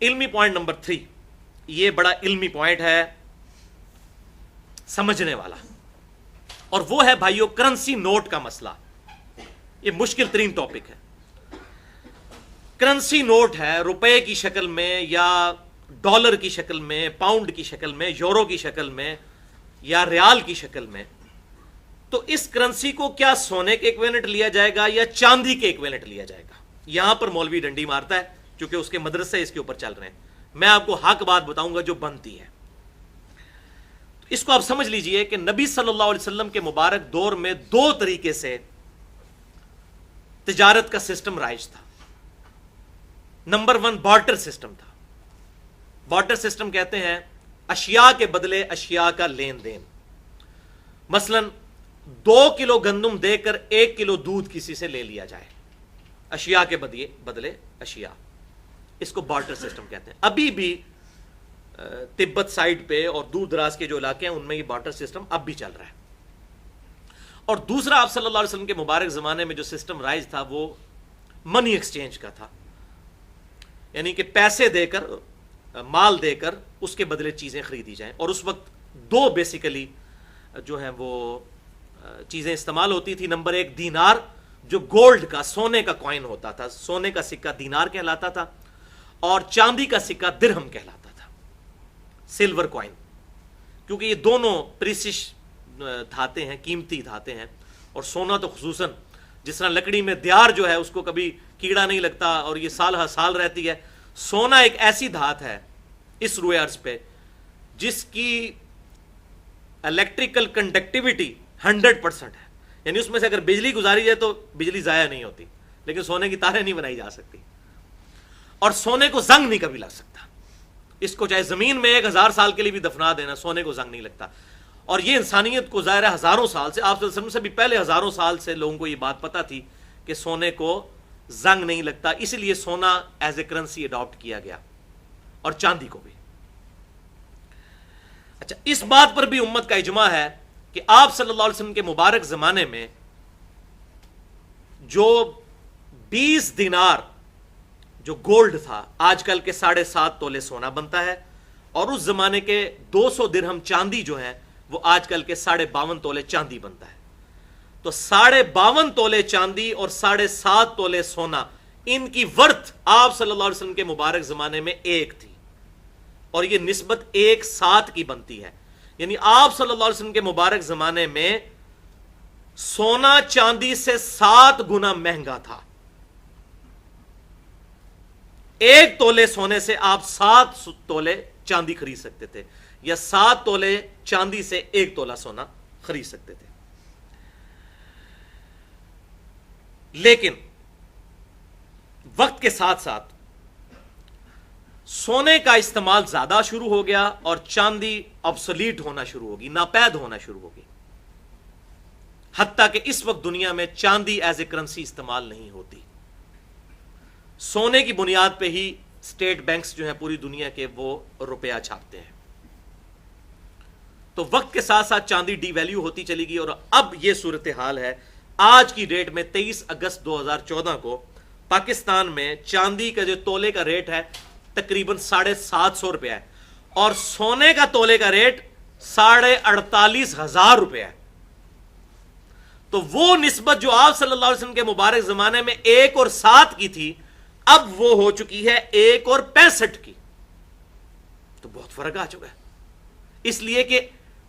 علمی point number 3، یہ بڑا علمی پوائنٹ ہے سمجھنے والا، اور وہ ہے بھائیو کرنسی نوٹ کا مسئلہ۔ یہ مشکل ترین ٹاپک ہے۔ کرنسی نوٹ ہے روپے کی شکل میں یا ڈالر کی شکل میں، پاؤنڈ کی شکل میں، یورو کی شکل میں یا ریال کی شکل میں، تو اس کرنسی کو کیا سونے کے ایکویلنٹ لیا جائے گا یا چاندی کے ایکویلنٹ لیا جائے گا؟ یہاں پر مولوی ڈنڈی مارتا ہے کیونکہ اس کے مدرسے اس کے اوپر چل رہے ہیں۔ میں آپ کو حق بات بتاؤں گا جو بنتی ہے۔ اس کو آپ سمجھ لیجئے کہ نبی صلی اللہ علیہ وسلم کے مبارک دور میں دو طریقے سے تجارت کا سسٹم رائج تھا۔ نمبر 1 بارٹر سسٹم تھا۔ بارٹر سسٹم کہتے ہیں اشیاء کے بدلے اشیاء کا لین دین۔ مثلا 2 کلو گندم دے کر 1 کلو دودھ کسی سے لے لیا جائے، اشیاء کے بدلے اشیاء، اس کو بارٹر سسٹم کہتے ہیں۔ ابھی بھی تبت سائڈ پہ اور دور دراز کے جو علاقے ہیں ان میں یہ بارٹر سسٹم اب بھی چل رہا ہے۔ اور دوسرا آپ صلی اللہ علیہ وسلم کے مبارک زمانے میں جو سسٹم رائج تھا وہ منی ایکسچینج کا تھا، یعنی کہ پیسے دے کر، مال دے کر اس کے بدلے چیزیں خریدی جائیں۔ اور اس وقت دو بیسیکلی جو ہیں وہ چیزیں استعمال ہوتی تھی۔ نمبر 1 دینار، جو گولڈ کا، سونے کا کوائن ہوتا تھا، سونے کا سکہ دینار کہلاتا تھا، اور چاندی کا سکہ درہم کہلاتا تھا، سلور کوائن، کیونکہ یہ دونوں پریسش دھاتے ہیں، قیمتی دھاتے ہیں۔ اور سونا تو خصوصاً جس طرح لکڑی میں دیار جو ہے اس کو کبھی کیڑا نہیں لگتا اور یہ سال ہر سال رہتی ہے، سونا ایک ایسی دھات ہے اس روئے ارض پہ جس کی الیکٹریکل کنڈکٹیوٹی 100% ہے، یعنی اس میں سے اگر بجلی گزاری جائے تو بجلی ضائع نہیں ہوتی، لیکن سونے کی تاریں نہیں بنائی جا سکتی، اور سونے کو زنگ نہیں کبھی لگ سکتا۔ اس کو چاہے زمین میں 1000 سال کے لیے بھی دفنا دینا، سونے کو زنگ نہیں لگتا۔ اور یہ انسانیت کو ظاہر ہے ہزاروں سال سے، آپ صلی اللہ علیہ وسلم سے بھی پہلے ہزاروں سال سے لوگوں کو یہ بات پتہ تھی کہ سونے کو زنگ نہیں لگتا، اس لیے سونا ایز اے کرنسی اڈاپٹ کیا گیا، اور چاندی کو بھی۔ اچھا، اس بات پر بھی امت کا اجماع ہے کہ آپ صلی اللہ علیہ وسلم کے مبارک زمانے میں جو 20 دینار جو گولڈ تھا، آج کل کے 7.5 تولے سونا بنتا ہے، اور اس زمانے کے 200 درہم چاندی جو ہے وہ آج کل کے 52.5 تولے چاندی بنتا ہے۔ تو 52.5 تولے چاندی اور 7.5 تولے سونا، ان کی ورتھ آپ صلی اللہ علیہ وسلم کے مبارک زمانے میں 1 تھی، اور یہ نسبت 1:7 کی بنتی ہے، یعنی آپ صلی اللہ علیہ وسلم کے مبارک زمانے میں سونا چاندی سے 7 گنا مہنگا تھا۔ 1 تولے سونے سے آپ 7 تولے چاندی خرید سکتے تھے، یا 7 تولے چاندی سے 1 تولہ سونا خرید سکتے تھے۔ لیکن وقت کے ساتھ ساتھ سونے کا استعمال زیادہ شروع ہو گیا اور چاندی obsolete ہونا شروع ہوگی، ناپید ہونا شروع ہوگی، حتیٰ کہ اس وقت دنیا میں چاندی ایز اے کرنسی استعمال نہیں ہوتی۔ سونے کی بنیاد پہ ہی اسٹیٹ بینکس جو ہیں پوری دنیا کے وہ روپیہ چھاپتے ہیں۔ تو وقت کے ساتھ ساتھ چاندی ڈی ویلیو ہوتی چلی گئی، اور اب یہ صورتحال ہے آج کی ڈیٹ میں 23 اگست 2014 کو پاکستان میں چاندی کا جو تولے کا ریٹ ہے تقریباً 750 روپیہ ہے، اور سونے کا تولے کا ریٹ 48,500 روپیہ ہے۔ تو وہ نسبت جو آپ صلی اللہ علیہ وسلم کے مبارک زمانے میں 1 اور 7 کی تھی، اب وہ ہو چکی ہے 1 اور 65 کی۔ تو بہت فرق آ چکا ہے، اس لیے کہ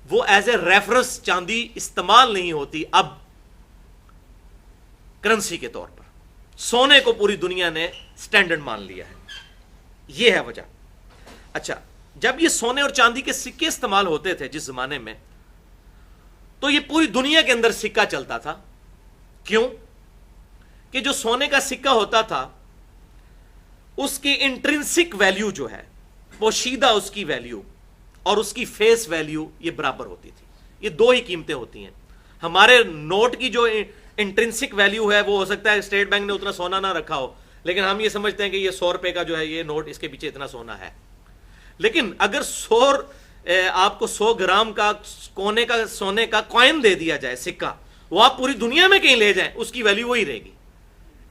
وہ ایز اے ریفرنس چاندی استعمال نہیں ہوتی اب کرنسی کے طور پر۔ سونے کو پوری دنیا نے سٹینڈرڈ مان لیا ہے، یہ ہے وجہ۔ اچھا، جب یہ سونے اور چاندی کے سکے استعمال ہوتے تھے جس زمانے میں، تو یہ پوری دنیا کے اندر سکہ چلتا تھا۔ کیوں؟ کہ جو سونے کا سکہ ہوتا تھا اس کی انٹرنسک ویلیو جو ہے، پوشیدہ اس کی ویلیو اور اس کی فیس ویلیو یہ برابر ہوتی تھی۔ یہ دو ہی قیمتیں ہوتی ہیں۔ ہمارے نوٹ کی جو انٹرنسک ویلیو ہے وہ ہو سکتا ہے اسٹیٹ بینک نے اتنا سونا نہ رکھا ہو، لیکن ہم یہ سمجھتے ہیں کہ یہ 100 روپے کا جو ہے یہ نوٹ، اس کے پیچھے اتنا سونا ہے۔ لیکن اگر آپ کو 100 گرام کا سونے کا کوائن دے دیا جائے، سکہ، وہ آپ پوری دنیا میں کہیں لے جائیں، اس کی ویلیو وہی رہے گی،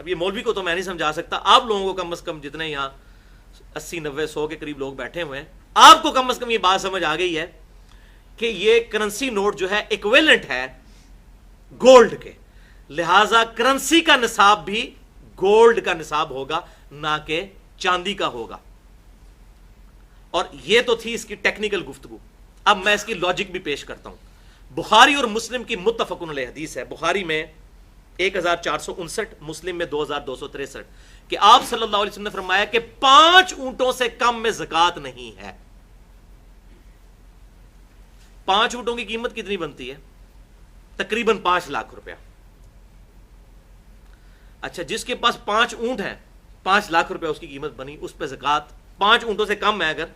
اب یہ مولوی کو تو میں نہیں سمجھا سکتا، آپ لوگوں کو کم از کم جتنے یہاں 80 90 100 کے قریب لوگ بیٹھے ہوئے ہیں، آپ کو کم از کم یہ بات سمجھ آ گئی ہے کہ یہ کرنسی نوٹ جو ہے ایکویلنٹ ہے گولڈ کے، لہذا کرنسی کا نصاب بھی گولڈ کا نصاب ہوگا نہ کہ چاندی کا ہوگا. اور یہ تو تھی اس کی ٹیکنیکل گفتگو. اب میں اس کی لاجک بھی پیش کرتا ہوں. بخاری اور مسلم کی متفق علیہ حدیث ہے، بخاری میں 1459، مسلم میں 2263، کہ آپ صلی اللہ علیہ وسلم نے فرمایا کہ 5 اونٹوں سے کم میں زکوٰۃ نہیں ہے. 5 اونٹوں کی قیمت کتنی بنتی ہے؟ تقریباً 5 لاکھ روپیہ. اچھا، جس کے پاس 5 اونٹ ہیں، 5 لاکھ روپیہ اس کی قیمت بنی، اس پہ زکوٰۃ 5 اونٹوں سے کم ہے اگر،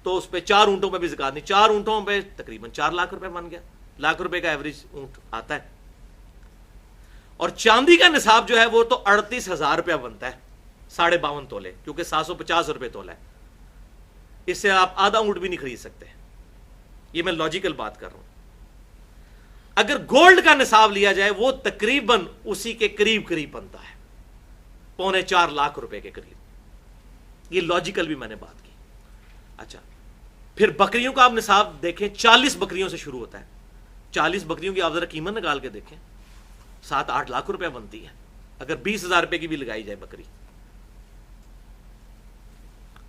تو اس پہ 4 اونٹوں پہ بھی زکوٰۃ نہیں. 4 اونٹوں پہ تقریباً 4 لاکھ روپے بن گیا. لاکھ روپے کا ایوریج اونٹ آتا ہے. اور چاندی کا نصاب جو ہے وہ تو 38,000 روپیہ بنتا ہے، 52.5 تولے، کیونکہ 750 روپے تولا ہے. اس سے آپ آدھا اونٹ بھی نہیں خرید سکتے. یہ میں لاجیکل بات کر رہا ہوں. اگر گولڈ کا نصاب لیا جائے وہ تقریباً اسی کے قریب قریب بنتا ہے، 3.25 لاکھ روپے کے قریب. یہ لاجیکل بھی میں نے بات کی. اچھا، پھر بکریوں کا آپ نصاب دیکھیں، 40 بکریوں سے شروع ہوتا ہے. 40 بکریوں کی آپ ذرا قیمت نکال کے دیکھیں، 7-8 لاکھ روپے بنتی ہے اگر 20,000 روپے کی بھی لگائی جائے بکری.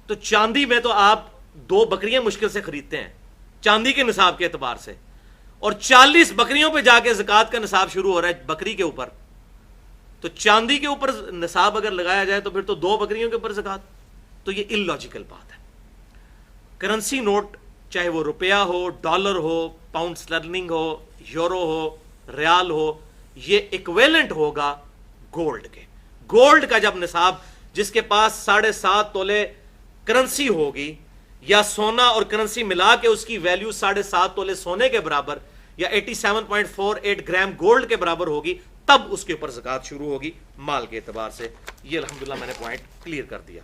تو چاندی میں تو آپ 2 بکریاں مشکل سے خریدتے ہیں چاندی کے نصاب کے اعتبار سے، اور 40 بکریوں پہ جا کے زکوٰۃ کا نصاب شروع ہو رہا ہے بکری کے اوپر. تو چاندی کے اوپر نصاب اگر لگایا جائے تو پھر تو 2 بکریوں کے اوپر زکوٰۃ. تو یہ ان لاجیکل بات ہے. کرنسی نوٹ چاہے وہ روپیہ ہو، ڈالر ہو، پاؤنڈ سٹرلنگ ہو، یورو ہو، ریال ہو، یہ ایکویلنٹ ہوگا گولڈ کے. گولڈ کا جب نصاب، جس کے پاس 7.5 تولے کرنسی ہوگی، یا سونا اور کرنسی ملا کے اس کی ویلیو 7.5 تولے سونے کے برابر یا 87.48 گرام گولڈ کے برابر ہوگی، تب اس کے اوپر زکوٰۃ شروع ہوگی مال کے اعتبار سے. یہ الحمدللہ میں نے پوائنٹ کلیئر کر دیا.